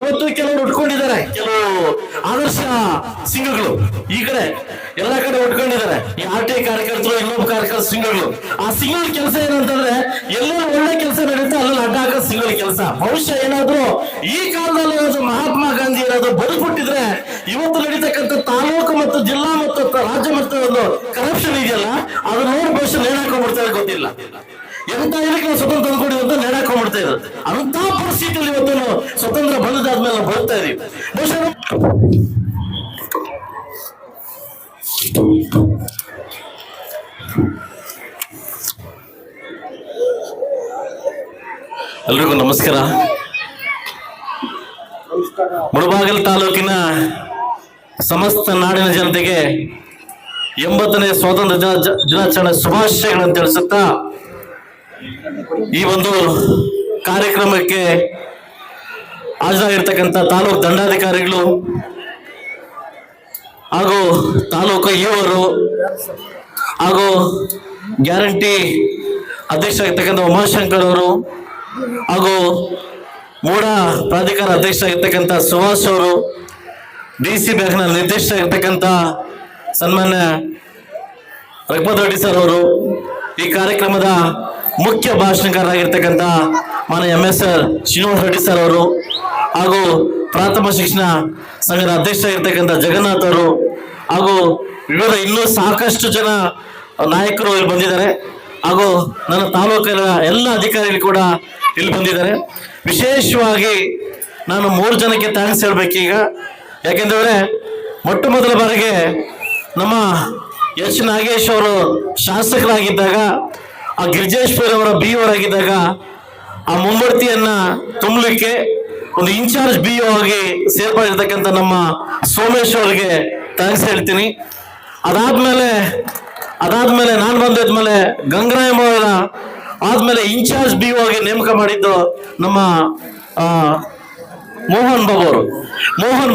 ಇವತ್ತು ಕೆಲವರು ಉಟ್ಕೊಂಡಿದ್ದಾರೆ, ಕೆಲವು ಆದರ್ಶ ಸಿಂಗಗಳು ಈ ಕಡೆ ಎಲ್ಲ ಕಡೆ ಉಟ್ಕೊಂಡಿದ್ದಾರೆ. ಈ RTI ಕಾರ್ಯಕರ್ತರು, ಇನ್ನೊಬ್ಬ ಕಾರ್ಯಕರ್ತ ಸಿಂಗಗಳು. ಆ ಸಿಂಗಲ್ ಕೆಲಸ ಏನಂತಂದ್ರೆ ಎಲ್ಲೆಲ್ಲ ಒಳ್ಳೆ ಕೆಲಸ ನಡೆಯುತ್ತೆ ಅಲ್ಲೆಲ್ಲ ಅಡ್ಡ ಹಾಕೋ ಸಿಂಗಲ್ ಕೆಲಸ. ಬಹುಶಃ ಏನಾದ್ರು ಈ ಕಾಲದಲ್ಲಿ ಏನಾದ್ರು ಮಹಾತ್ಮ ಗಾಂಧಿ ಏನಾದ್ರು ಬದುಕುಬಿಟ್ಟಿದ್ರೆ ಇವತ್ತು ನಡೀತಕ್ಕಂಥ ತಾಲೂಕು ಮತ್ತು ಜಿಲ್ಲಾ ಮತ್ತು ರಾಜ್ಯ ಮಟ್ಟದ ಒಂದು ಕರಪ್ಷನ್ ಇದೆಯಲ್ಲ, ಅದು ನೋಡಿ ಬಹುಶಃ ನೇಣಾಕೊಂಡ್ಬಿಡ್ತಾರೆ, ಗೊತ್ತಿಲ್ಲ ಎಂತ ಇದಕ್ಕೆ ನಾವು ಸ್ವತಂತ್ರ ತಂದ್ಕೊಂಡಿವಿ ಅಂತ ನೇಣಾಕೊಂಡ್ಬಿಡ್ತಾ ಇದ್ರು. ಅಂತ ಪರಿಸ್ಥಿತಿಯಲ್ಲಿ ಇವತ್ತು ನಾವು ಸ್ವತಂತ್ರ ಬಂದಾದ್ಮೇಲೆ ನಾವು ಬದುಕ್ತಾ ಇದೀವಿ. ಬಹುಶಃ ಎಲ್ರಿಗೂ ನಮಸ್ಕಾರ. ಮುಳಬಾಗಿಲು ತಾಲೂಕಿನ ಸಮಸ್ತ ನಾಡಿನ ಜನತೆಗೆ 80ನೇ ಸ್ವಾತಂತ್ರ್ಯ ದಿನಾಚರಣೆ ಶುಭಾಶಯಗಳನ್ನು ತಿಳಿಸುತ್ತಾ ಈ ಒಂದು ಕಾರ್ಯಕ್ರಮಕ್ಕೆ ಹಾಜರಾಗಿರ್ತಕ್ಕಂಥ ತಾಲೂಕು ದಂಡಾಧಿಕಾರಿಗಳು ಹಾಗೂ ತಾಲೂಕು ಇವರು ಹಾಗೂ ಗ್ಯಾರಂಟಿ ಅಧ್ಯಕ್ಷ ಆಗಿರ್ತಕ್ಕಂಥ ಉಮಾಶಂಕರ್ ಅವರು ಹಾಗೂ ಮೂಡ ಪ್ರಾಧಿಕಾರ ಅಧ್ಯಕ್ಷ ಆಗಿರ್ತಕ್ಕಂಥ ಸುಭಾಷ್ ಅವರು, DC ಬ್ಯಾಂಕ್ನ ನಿರ್ದೇಶಕ ಆಗಿರ್ತಕ್ಕಂಥ ಸನ್ಮಾನ್ಯ ರಘುಪತ್ ರೆಡ್ಡಿ ಸರ್ ಅವರು, ಈ ಕಾರ್ಯಕ್ರಮದ ಮುಖ್ಯ ಭಾಷಣಕಾರರಾಗಿರ್ತಕ್ಕಂಥ ಮಾನ್ಯ MS ಶ್ರೀನಿವಾಸ್ ರೆಡ್ಡಿ ಸರ್ ಅವರು ಹಾಗೂ ಪ್ರಾಥಮಿಕ ಶಿಕ್ಷಣ ಸಂಘದ ಅಧ್ಯಕ್ಷ ಆಗಿರ್ತಕ್ಕಂಥ ಜಗನ್ನಾಥ್ ಅವರು ಹಾಗೂ ವಿವಿಧ ಇನ್ನೂ ಸಾಕಷ್ಟು ಜನ ನಾಯಕರು ಇಲ್ಲಿ ಬಂದಿದ್ದಾರೆ ಹಾಗೂ ನನ್ನ ತಾಲೂಕಿನ ಎಲ್ಲ ಅಧಿಕಾರಿಗಳು ಕೂಡ ಇಲ್ಲಿ ಬಂದಿದ್ದಾರೆ. ವಿಶೇಷವಾಗಿ ನಾನು 3 ಜನಕ್ಕೆ ಥ್ಯಾಂಕ್ಸ್ ಹೇಳ್ಬೇಕೀಗ. ಯಾಕೆಂದರೆ ಮೊಟ್ಟ ಮೊದಲ ಬಾರಿಗೆ ನಮ್ಮ H. ನಾಗೇಶ್ ಅವರು ಶಾಸಕರಾಗಿದ್ದಾಗ, ಆ ಗಿರಿಜೇಶ್ವರಿ ಅವರ BO ಆಗಿದ್ದಾಗ ಆ ಮುಂಬಡ್ತಿಯನ್ನ ತುಂಬಲಿಕ್ಕೆ ಒಂದು ಇನ್ಚಾರ್ಜ್ BO ಆಗಿ ಸೇರ್ಪಡಿರ್ತಕ್ಕಂಥ ನಮ್ಮ ಸೋಮೇಶ್ ಅವರಿಗೆ ಥ್ಯಾಂಕ್ಸ್ ಹೇಳ್ತೀನಿ. ಅದಾದ್ಮೇಲೆ ನಾನು ಬಂದಿದ್ಮೇಲೆ ಗಂಗರಾಯಮ್ಮ ಅವರ ಆದ್ಮೇಲೆ ಇನ್ಚಾರ್ಜ್ BO ಆಗಿ ನೇಮಕ ಮಾಡಿದ್ದು ನಮ್ಮ ಮೋಹನ್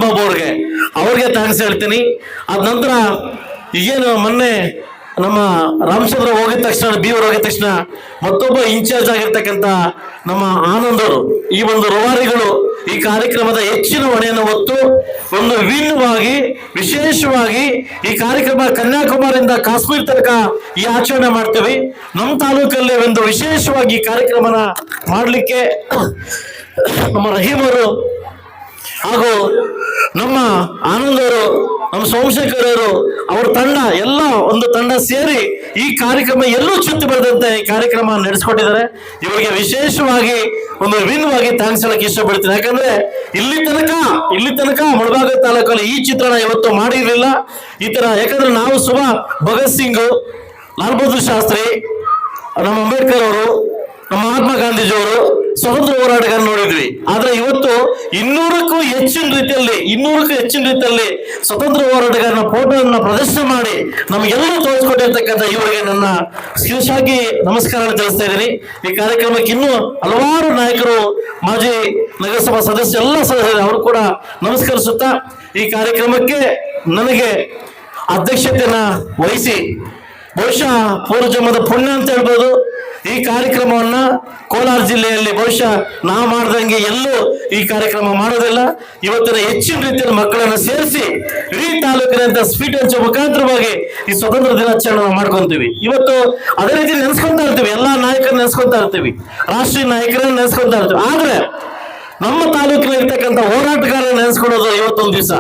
ಬಾಬು ಅವ್ರಿಗೆ ಥ್ಯಾಂಕ್ಸ್ ಹೇಳ್ತೀನಿ. ಅದ ನಂತರ ಈಗೇನು ಮೊನ್ನೆ ನಮ್ಮ ರಾಮಚಂದ್ರ ಹೋಗಿದ ತಕ್ಷಣ, BO ಹೋಗಿದ ತಕ್ಷಣ ಮತ್ತೊಬ್ಬ ಇನ್ಚಾರ್ಜ್ ಆಗಿರ್ತಕ್ಕಂಥ ನಮ್ಮ ಆನಂದ್ ಅವರು, ಈ ಒಂದು ರೂವಾರಿಗಳು ಈ ಕಾರ್ಯಕ್ರಮದ ಹೆಚ್ಚಿನ ಹೊಣೆಯನ್ನು ಹೊತ್ತು ಒಂದು ವಿಭಿನ್ನವಾಗಿ ವಿಶೇಷವಾಗಿ ಈ ಕಾರ್ಯಕ್ರಮ ಕನ್ಯಾಕುಮಾರಿಯಿಂದ ಕಾಶ್ಮೀರ ತನಕ ಈ ಆಚರಣೆ ಮಾಡ್ತೀವಿ. ನಮ್ಮ ತಾಲೂಕಲ್ಲಿ ಒಂದು ವಿಶೇಷವಾಗಿ ಈ ಕಾರ್ಯಕ್ರಮನ ಮಾಡಲಿಕ್ಕೆ ನಮ್ಮ ರಹೀಮ್ ಅವರು ಹಾಗೂ ನಮ್ಮ ಆನಂದ್ ಅವರು, ನಮ್ಮ ಸೋಮಶೇಖರ್ ಅವರು, ಅವ್ರ ತಂಡ ಎಲ್ಲ ಒಂದು ತಂಡ ಸೇರಿ ಈ ಕಾರ್ಯಕ್ರಮ ಎಲ್ಲೂ ಚ್ಯುತಿ ಬರೆದಂತೆ ಈ ಕಾರ್ಯಕ್ರಮ ನಡೆಸ್ಕೊಟ್ಟಿದ್ದಾರೆ. ಇವರಿಗೆ ವಿಶೇಷವಾಗಿ ಒಂದು ವಿಭಿನ್ನವಾಗಿ ಥ್ಯಾಂಕ್ಸ್ ಹೇಳಕ್ಕೆ ಇಷ್ಟಪಡ್ತೀನಿ. ಯಾಕಂದ್ರೆ ಇಲ್ಲಿ ತನಕ ಮುಳಬಾಗಿಲು ತಾಲೂಕಲ್ಲಿ ಈ ಚಿತ್ರಣ ಇವತ್ತು ಮಾಡಿರಲಿಲ್ಲ ಈ ತರ. ಯಾಕಂದ್ರೆ ನಾವು ಭಗತ್ ಸಿಂಗ್, ಲಾಲ್ ಬಹದ್ದೂರ್ ಶಾಸ್ತ್ರಿ, ನಮ್ಮ ಅಂಬೇಡ್ಕರ್ ಅವರು, ನಮ್ಮ ಮಹಾತ್ಮ ಗಾಂಧೀಜಿಯವರು ಸ್ವತಂತ್ರ ಹೋರಾಟಗಾರ ನೋಡಿದ್ವಿ. ಆದ್ರೆ ಇವತ್ತು 200ಕ್ಕೂ ಹೆಚ್ಚಿನ ರೀತಿಯಲ್ಲಿ ಸ್ವತಂತ್ರ ಹೋರಾಟಗಾರನ ಫೋಟೋನ ಪ್ರದರ್ಶನ ಮಾಡಿ ನಮಗೆಲ್ಲರೂ ತೋರಿಸ್ಕೊಟ್ಟಿರ್ತಕ್ಕಂಥ ಇವರಿಗೆ ನನ್ನ ಶಿರಸಾಗಿ ನಮಸ್ಕಾರ ತಿಳಿಸ್ತಾ ಇದ್ದೀನಿ. ಈ ಕಾರ್ಯಕ್ರಮಕ್ಕೆ ಇನ್ನೂ ಹಲವಾರು ನಾಯಕರು, ಮಾಜಿ ನಗರಸಭಾ ಸದಸ್ಯ ಎಲ್ಲ ಸದಸ್ಯರು ಅವರು ಕೂಡ ನಮಸ್ಕರಿಸುತ್ತಾ ಈ ಕಾರ್ಯಕ್ರಮಕ್ಕೆ ನನಗೆ ಅಧ್ಯಕ್ಷತೆಯನ್ನ ವಹಿಸಿ, ಬಹುಶಃ ಪೂರ್ವಜನ್ಮದ ಪುಣ್ಯ ಅಂತ ಹೇಳ್ಬೋದು, ಈ ಕಾರ್ಯಕ್ರಮವನ್ನ ಕೋಲಾರ ಜಿಲ್ಲೆಯಲ್ಲಿ ಬಹುಶಃ ನಾವು ಮಾಡ್ದಂಗೆ ಎಲ್ಲೂ ಈ ಕಾರ್ಯಕ್ರಮ ಮಾಡೋದಿಲ್ಲ. ಇವತ್ತಿನ ಹೆಚ್ಚಿನ ರೀತಿಯಲ್ಲಿ ಮಕ್ಕಳನ್ನ ಸೇರಿಸಿ ಇಡೀ ತಾಲೂಕಿನ ಸ್ವೀಟ್ ಹಂಚೋ ಮುಖಾಂತರವಾಗಿ ಈ ಸ್ವತಂತ್ರ ದಿನಾಚರಣೆ ಮಾಡ್ಕೊಂತೀವಿ. ಇವತ್ತು ಅದೇ ರೀತಿ ನೆನೆಸ್ಕೊಂತಾ ಇರ್ತೀವಿ, ಎಲ್ಲಾ ನಾಯಕರನ್ನ ನೆನೆಸ್ಕೊಂತಾ ಇರ್ತೀವಿ, ರಾಷ್ಟ್ರೀಯ ನಾಯಕರನ್ನ ನೆನೆಸ್ಕೊಂತಾ ಇರ್ತೀವಿ. ಆದ್ರೆ ನಮ್ಮ ತಾಲೂಕಿನ ಇರ್ತಕ್ಕಂಥ ಹೋರಾಟಗಾರರನ್ನ ನೆನೆಸ್ಕೊಳ್ಳೋದು ಇವತ್ತೊಂದು ದಿವಸ.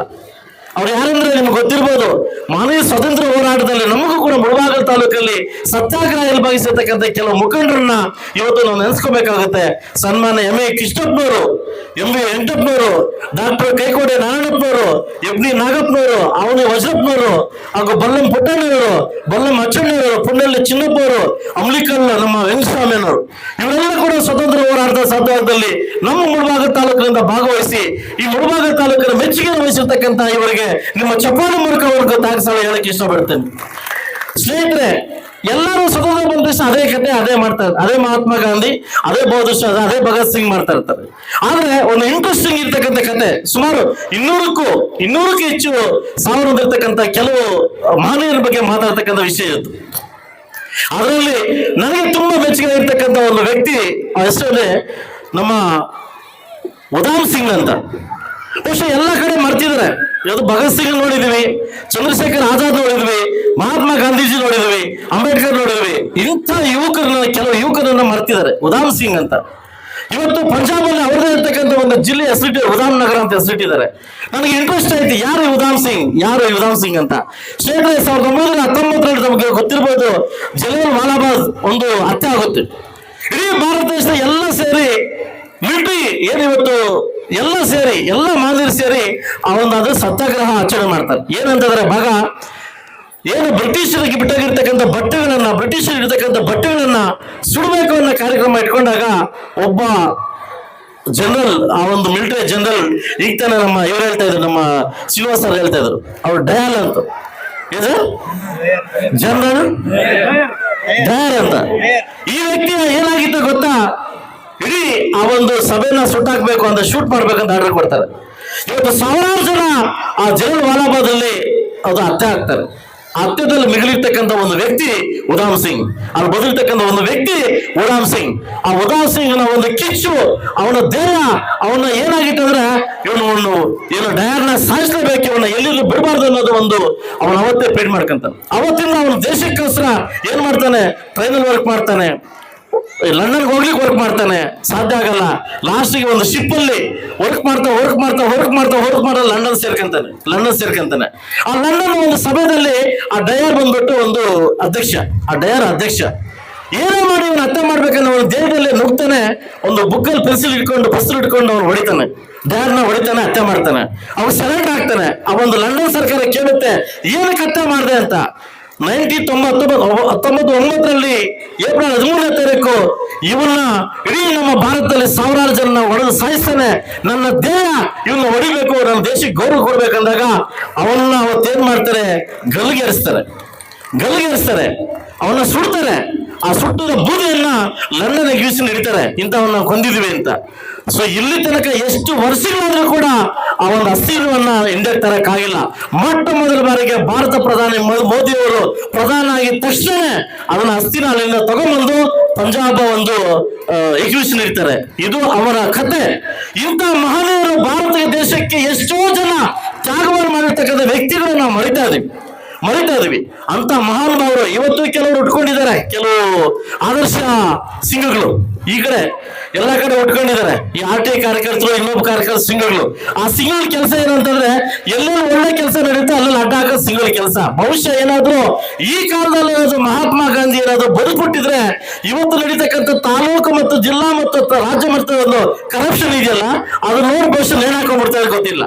ಅವ್ರು ಯಾರಂದ್ರೆ ನಿಮ್ಗೆ ಗೊತ್ತಿರ್ಬೋದು, ಮಾನವೀಯ ಸ್ವತಂತ್ರ ಹೋರಾಟದಲ್ಲಿ ನಮಗೂ ಕೂಡ ಮುಳಬಾಗಿಲು ತಾಲೂಕಲ್ಲಿ ಸತ್ಯಾಗ್ರಹದಲ್ಲಿ ಭಾಗಿಸಿರ್ತಕ್ಕಂಥ ಕೆಲವು ಮುಖಂಡರನ್ನ ಇವತ್ತು ನಾವು ನೆನೆಸ್ಕೋಬೇಕಾಗುತ್ತೆ. ಸನ್ಮಾನ್ಯ MA ಕೃಷ್ಣಪ್ಪನವರು, MV ವೆಂಕಟಪ್ಪನವರು, ಡಾಕ್ಟರ್ ಕೈಕೋಡೆ ನಾರಾಯಣಪ್ಪನವರು, FD ನಾಗಪ್ಪನವರು, ಅವನಿ ವಜ್ರಪ್ಪನವರು ಹಾಗೂ ಬಲ್ಲಂ ಪುಟ್ಟಣ್ಣವರು, ಬಲ್ಲಂ ಅಚ್ಚಣ್ಣವರು, ಪುಣ್ಣಲ್ಲಿ ಚಿನ್ನಪ್ಪವರು, ಅಮ್ಲಿಕಲ್ ನಮ್ಮ ವೆಂಕಟಸ್ವಾಮಿಯವರು, ಇವರೆಲ್ಲ ಕೂಡ ಸ್ವತಂತ್ರ ಹೋರಾಟದ ಸತ್ಯಾಗ್ರಹದಲ್ಲಿ ನಮ್ಮ ಮುಳಬಾಗಿಲು ತಾಲೂಕಿನಿಂದ ಭಾಗವಹಿಸಿ ಈ ಮುಳಬಾಗಿಲು ತಾಲೂಕಿನ ಮೆಚ್ಚುಗೆ ವಹಿಸಿರ್ತಕ್ಕಂಥ ಇವರಿಗೆ ನಿಮ್ಮ ಚಪ್ಪಾಳೆ ಮೂಲಕ ಅವ್ರಿಗೆ ಥ್ಯಾಂಕ್ಸ್ ಹೇಳಕ್ಕೆ ಇಷ್ಟಪಡ್ತೇನೆ. ಸ್ನೇಹಿತರೆ, ಎಲ್ಲರೂ ಸ್ವತಂತ್ರ ಬಂದ ತಕ್ಷಣ ಅದೇ ಕತೆ ಅದೇ ಮಾಡ್ತಾರೆ, ಅದೇ ಮಹಾತ್ಮ ಗಾಂಧಿ, ಅದೇ ಬೌದ್ಧ, ಅದೇ ಭಗತ್ ಸಿಂಗ್ ಮಾಡ್ತಾ ಇರ್ತಾರೆ. ಆದ್ರೆ ಒಂದು ಇಂಟ್ರೆಸ್ಟಿಂಗ್ ಇರ್ತಕ್ಕಂಥ ಕತೆ, ಸುಮಾರು 200ಕ್ಕೂ ಹೆಚ್ಚು ಸಾವಿರ ಇರ್ತಕ್ಕಂಥ ಕೆಲವು ಮಹನೀಯರ ಬಗ್ಗೆ ಮಾತಾಡ್ತಕ್ಕಂಥ ವಿಷಯ ಇತ್ತು. ಅದರಲ್ಲಿ ನನಗೆ ತುಂಬಾ ಮೆಚ್ಚುಗೆ ಇರ್ತಕ್ಕಂಥ ಒಂದು ವ್ಯಕ್ತಿ ಹೆಸರೇ ನಮ್ಮ ಉಧಾಮ್ ಸಿಂಗ್ ಅಂತ. ಬಹುಶಃ ಎಲ್ಲ ಕಡೆ ಮರ್ತಿದ್ದಾರೆ. ಇವತ್ತು ಭಗತ್ ಸಿಂಗ್ ನೋಡಿದ್ವಿ, ಚಂದ್ರಶೇಖರ್ ಆಜಾದ್ ನೋಡಿದ್ವಿ, ಮಹಾತ್ಮ ಗಾಂಧೀಜಿ ನೋಡಿದ್ವಿ, ಅಂಬೇಡ್ಕರ್ ನೋಡಿದ್ವಿ. ಇಂಥ ಯುವಕರನ್ನ, ಕೆಲವು ಯುವಕರನ್ನ ಮರ್ತಿದ್ದಾರೆ. ಉಧಾಮ್ ಸಿಂಗ್ ಅಂತ ಇವತ್ತು ಪಂಜಾಬಲ್ಲಿ ಅವರದೇ ಇರ್ತಕ್ಕಂಥ ಒಂದು ಜಿಲ್ಲೆ ಹೆಸರಿಟ್ಟು ಉಧಾಮ್ ನಗರ ಅಂತ ಹೆಸರಿಟ್ಟಿದ್ದಾರೆ. ನನಗೆ ಇಂಟ್ರೆಸ್ಟ್ ಆಯ್ತು, ಯಾರು ಉಧಾಮ್ ಸಿಂಗ್ ಅಂತ. ಸ್ನೇಹಿತರೆ, 1919 ನಮಗೆ ಗೊತ್ತಿರ್ಬೋದು, ಜಲಿಯನ್ ವಾಲಾಬಾಗ್ ಒಂದು ಹತ್ಯೆ ಆಗುತ್ತೆ. ಇಡೀ ಭಾರತ ದೇಶದ ಎಲ್ಲ ಸೇರಿ ಮಿಲಿಟರಿ ಏನಿವತ್ತು ಎಲ್ಲ ಸೇರಿ, ಎಲ್ಲ ಮಾದರಿ ಸೇರಿ ಆ ಒಂದು ಅದು ಸತ್ಯಾಗ್ರಹ ಆಚರಣೆ ಮಾಡ್ತಾರೆ. ಏನಂತಂದ್ರೆ ಭಾಗ ಏನು ಬ್ರಿಟಿಷರಿಗೆ ಬಿಟ್ಟಾಗಿರ್ತಕ್ಕಂಥ ಬಟ್ಟೆಗಳನ್ನ ಸುಡಬೇಕು ಅನ್ನೋ ಕಾರ್ಯಕ್ರಮ ಇಟ್ಕೊಂಡಾಗ ಒಬ್ಬ ಜನರಲ್, ಆ ಒಂದು ಮಿಲಿಟರಿ ಜನರಲ್, ಈಗ ತಾನೇ ನಮ್ಮ ಇವ್ರು ಹೇಳ್ತಾ ಇದ್ರು, ನಮ್ಮ ಶ್ರೀನಿವಾಸ್ ಸರ್ ಹೇಳ್ತಾ ಇದ್ರು, ಅವ್ರು ಡಯಾಲ್ ಅಂತ, ಇದು ಜನರಲ್ ಡಯರ್ ಅಂತ. ಈ ವ್ಯಕ್ತಿ ಏನಾಗಿತ್ತು ಗೊತ್ತಾ, ಇಡೀ ಆ ಒಂದು ಸಭೆನ ಸುಟ್ಟಾಕ್ಬೇಕು ಅಂತ, ಶೂಟ್ ಮಾಡ್ಬೇಕಂತ ಆರ್ಡರ್ ಕೊಡ್ತಾರೆ. ಇವತ್ತು ಸಾವಿರಾರು ಜನ ಆ ಜನರಲ್ ವಾಲಾಬಾದ್ ಅಲ್ಲಿ ಅದು ಹತ್ಯೆ ಆಗ್ತಾರೆ. ಆ ಹತ್ಯೆದಲ್ಲಿ ಮಿಗಿಲಿರ್ತಕ್ಕಂಥ ಒಂದು ವ್ಯಕ್ತಿ ಉಧಾಮ್ ಸಿಂಗ್, ಅಲ್ಲಿ ಬದಲಿರ್ತಕ್ಕಂಥ ಒಂದು ವ್ಯಕ್ತಿ ಉಧಾಮ್ ಸಿಂಗ್. ಆ ಉಧಾಮ್ ಸಿಂಗ್ನ ಒಂದು ಕಿಚ್ಚು, ಅವನ ದೇಹ, ಅವನ ಏನಾಗಿತ್ತು ಅಂದ್ರೆ ಏನು ಡಯರ್ನ ಸಾಯಿಸಲೇಬೇಕು, ಇವನ್ನ ಎಲ್ಲಿಂದ ಬಿಡಬಾರ್ದು ಅನ್ನೋದು ಒಂದು ಅವನ ಅವತ್ತೇ ಪೇಡ್ ಮಾಡ್ಕೊಂತಾನೆ. ಅವತ್ತಿಂದ ಅವನ ದೇಶಕ್ಕೋಸ್ಕರ ಏನ್ ಮಾಡ್ತಾನೆ, ಟ್ರೈನಲ್ಲಿ ವರ್ಕ್ ಮಾಡ್ತಾನೆ, ಲಂಡನ್ಗೆ ಹೋಗ್ಲಿಕ್ಕೆ ವರ್ಕ್ ಮಾಡ್ತಾನೆ, ಸಾಧ್ಯ ಆಗಲ್ಲ. ಲಾಸ್ಟಿಗೆ ಒಂದು ಶಿಪ್ ಅಲ್ಲಿ ವರ್ಕ್ ಮಾಡ್ತಾ ಲಂಡನ್ ಸೇರ್ಕಂತಾನೆ. ಆ ಲಂಡನ್ ಒಂದು ಸಭೆಯಲ್ಲಿ ಆ ಡಯರ್ ಬಂದ್ಬಿಟ್ಟು ಒಂದು ಅಧ್ಯಕ್ಷ ಏನೋ ಮಾಡಿ ಅವನು ಹತ್ಯೆ ಮಾಡ್ಬೇಕನ್ನೋ ಅವನು ದೇಹದಲ್ಲಿ ನುಗ್ತಾನೆ, ಒಂದು ಬುಕ್ಕಲ್ಲಿ ಪೆನ್ಸಿಲ್ ಇಟ್ಕೊಂಡು ಅವನು ಹೊಡಿತಾನೆ, ಡಯರ್ನ ಹೊಡಿತಾನೆ, ಹತ್ಯೆ ಮಾಡ್ತಾನೆ. ಅವನು ಸರೆಂಡರ್ ಆಗ್ತಾನೆ. ಆ ಒಂದು ಲಂಡನ್ ಸರ್ಕಾರ ಕೇಳುತ್ತೆ, ಏನಕ್ಕೆ ಹತ್ಯೆ ಮಾಡಿದೆ ಅಂತ. 1919 ಏಪ್ರಿಲ್ 13ನೇ ತಾರೀಕು ಇವನ್ನ ಇಡೀ ನಮ್ಮ ಭಾರತದಲ್ಲಿ ಸಾವಿರಾರು ಜನ ಹೊಡೆದು ಸಾಯಿಸ್ತಾನೆ. ನನ್ನ ದೇಹ ಇವನ್ನ ಹೊಡಿಬೇಕು, ನನ್ನ ದೇಶಕ್ಕೆ ಗೌರವ ಕೊಡ್ಬೇಕಂದಾಗ ಅವನ್ನ ಅವತ್ತೇನ್ ಮಾಡ್ತಾರೆ, ಗಲ್ಲಿಗೇರಿಸ್ತಾರೆ, ಅವನ್ನ ಸುಡ್ತಾರೆ. ಆ ಸುಟ್ಟದ ಬೂದಿಯನ್ನ ಲಂಡನ್ ಎಕ್ಸಿಬಿಷನ್ ಹಿಡಿತಾರೆ, ಇಂಥವನ್ನ ಕೊಂದಿದ್ವಿ ಅಂತ. ಸೊ ಇಲ್ಲಿ ತನಕ ಎಷ್ಟು ವರ್ಷಗಳಾದ್ರೂ ಕೂಡ ಆ ಒಂದು ಅಸ್ಥಿರವನ್ನ ಹಿಂದೆ ತರಕ್ಕಾಗಿಲ್ಲ. ಮೊಟ್ಟ ಮೊದಲ ಬಾರಿಗೆ ಭಾರತ ಪ್ರಧಾನಿ ಮೋದಿಯವರು ಪ್ರಧಾನ ಆಗಿದ ತಕ್ಷಣ ಅದನ್ನ ಅಸ್ಥಿನ ಅಲ್ಲಿಂದ ತಗೊಂಡ್ಬಂದು ಪಂಜಾಬ್ ಒಂದು ಎಕ್ಸಿಬಿಷನ್ ಇರ್ತಾರೆ. ಇದು ಅವರ ಕತೆ. ಇಂಥ ಮಹನೀಯರು ಭಾರತ ದೇಶಕ್ಕೆ ಎಷ್ಟೋ ಜನ ತ್ಯಾಗವನ್ನು ಮಾಡಿರ್ತಕ್ಕಂಥ ವ್ಯಕ್ತಿಗಳು ನಾವು ಮರಿತಾ ಇದೀವಿ. ಅಂತ ಮಹಾನುಭಾವರು ಇವತ್ತು ಕೆಲವರು ಉಟ್ಕೊಂಡಿದ್ದಾರೆ, ಕೆಲವು ಆದರ್ಶ ಸಿಂಗಗಳು ಈ ಕಡೆ ಎಲ್ಲ ಕಡೆ ಉಟ್ಕೊಂಡಿದ್ದಾರೆ. ಈ RTI ಕಾರ್ಯಕರ್ತರು, ಇನ್ನೊಬ್ಬ ಕಾರ್ಯಕರ್ತ ಸಿಂಗಗಳು. ಆ ಸಿಂಗಲ್ ಕೆಲಸ ಏನಂತಂದ್ರೆ, ಎಲ್ಲೆಲ್ಲಿ ಒಳ್ಳೆ ಕೆಲಸ ನಡೀತಾ ಅಲ್ಲೆಲ್ಲ ಅಡ್ಡ ಹಾಕೋದು ಸಿಂಗಲ್ ಕೆಲಸ. ಬಹುಶಃ ಏನಾದ್ರು ಈ ಕಾಲದಲ್ಲಿ ಏನಾದ್ರು ಮಹಾತ್ಮ ಗಾಂಧಿ ಏನಾದ್ರು ಬದುಕ್ಬಿಟ್ಟಿದ್ರೆ ಇವತ್ತು ನಡೀತಕ್ಕಂಥ ತಾಲೂಕು ಮತ್ತು ಜಿಲ್ಲಾ ಮತ್ತು ರಾಜ್ಯ ಮಟ್ಟದ ಕರಪ್ಷನ್ ಇದೆಯಲ್ಲ, ಅದು ನೋಡಿ ಬಹುಶಃ ನೇಣಾಕೊಂಡ್ಬಿಡ್ತಾ ಗೊತ್ತಿಲ್ಲ.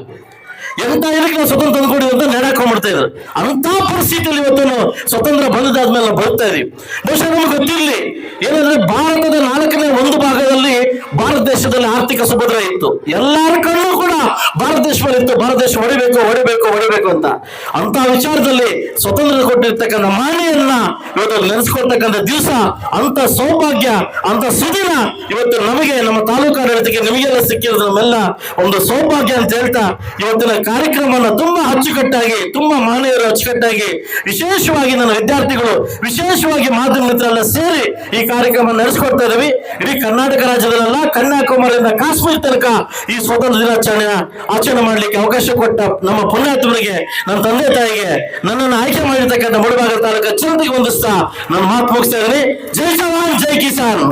ಎಂತ ಇದಕ್ಕೆ ನಾವು ಸ್ವತಂತ್ರ ತಂದ್ಕೊಡಿ ಅಂತ ನೆಡಾಕೊಂಡ್ಬಿಡ್ತಾ ಇದ್ರು. ಅಂತ ಪರಿಸ್ಥಿತಿಯಲ್ಲಿ ಇವತ್ತು ಸ್ವತಂತ್ರ ಬಂದಾದ್ಮೇಲೆ ನಾವು ಬರ್ತಾ ಇದೀವಿ. ಬಹುಶಃ ನಮ್ಗೆ ಗೊತ್ತಿರಲಿ ಏನಂದ್ರೆ, ಭಾರತದ 4ನೇ 1 ಭಾಗದಲ್ಲಿ ಭಾರತ ದೇಶದಲ್ಲಿ ಆರ್ಥಿಕ ಸುಭದ್ರ ಇತ್ತು. ಎಲ್ಲರ ಕಣ್ಣು ಕೂಡ ಭಾರತ ದೇಶ ಮೇಲೆ ಇತ್ತು, ಭಾರತ ದೇಶ ಹೊಡಿಬೇಕು ಅಂತ. ಅಂತ ವಿಚಾರದಲ್ಲಿ ಸ್ವತಂತ್ರ ಕೊಟ್ಟಿರ್ತಕ್ಕಂಥ ಮಾನೆಯನ್ನ ಇವತ್ತು ನೆನೆಸ್ಕೊಳ್ತಕ್ಕಂಥ ದಿವಸ, ಅಂತ ಸೌಭಾಗ್ಯ, ಅಂತ ಸುದಿನ ಇವತ್ತು ನಮಗೆ, ನಮ್ಮ ತಾಲೂಕು ಆಡಳಿತಕ್ಕೆ, ನಿಮಗೆಲ್ಲ ಸಿಕ್ಕಿರೋದು ನಮ್ಮೆಲ್ಲ ಒಂದು ಸೌಭಾಗ್ಯ ಅಂತ ಹೇಳ್ತಾ ಇವತ್ತಿನ ಕಾರ್ಯಕ್ರಮವನ್ನು ತುಂಬಾ ಅಚ್ಚುಕಟ್ಟಾಗಿ, ತುಂಬಾ ಮಾನವೀಯರು ಅಚ್ಚುಕಟ್ಟಾಗಿ, ವಿಶೇಷವಾಗಿ ನನ್ನ ವಿದ್ಯಾರ್ಥಿಗಳು, ವಿಶೇಷವಾಗಿ ಮಾಧ್ಯಮ ಮಿತ್ರರೆಲ್ಲ ಸೇರಿ ಈ ಕಾರ್ಯಕ್ರಮ ನಡೆಸ್ಕೊಡ್ತಾ ಇದ್ದೀವಿ. ಇಡೀ ಕರ್ನಾಟಕ ರಾಜ್ಯದಲ್ಲೆಲ್ಲ ಕನ್ಯಾಕುಮಾರಿಯಿಂದ ಕಾಶ್ಮೀರ ತನಕ ಈ ಸ್ವಾತಂತ್ರ್ಯ ದಿನಾಚರಣೆ ಆಚರಣೆ ಮಾಡಲಿಕ್ಕೆ ಅವಕಾಶ ಕೊಟ್ಟ ನಮ್ಮ ಪುಣ್ಯಾತ್ಮರಿಗೆ, ನನ್ನ ತಂದೆ ತಾಯಿಗೆ, ನನ್ನನ್ನು ಆಯ್ಕೆ ಮಾಡಿರ್ತಕ್ಕಂಥ ಮುಳಬಾಗಿಲು ತಾಲೂಕು ಜನತೆಗೆ ಹೊಂದಿಸ್ತಾ ನನ್ನ ಮಾತು ಮುಗಿಸ್ತಾ ಇದ್ದೀನಿ. ಜೈ ಜವಾನ್ ಜೈ ಕಿಸಾನ್.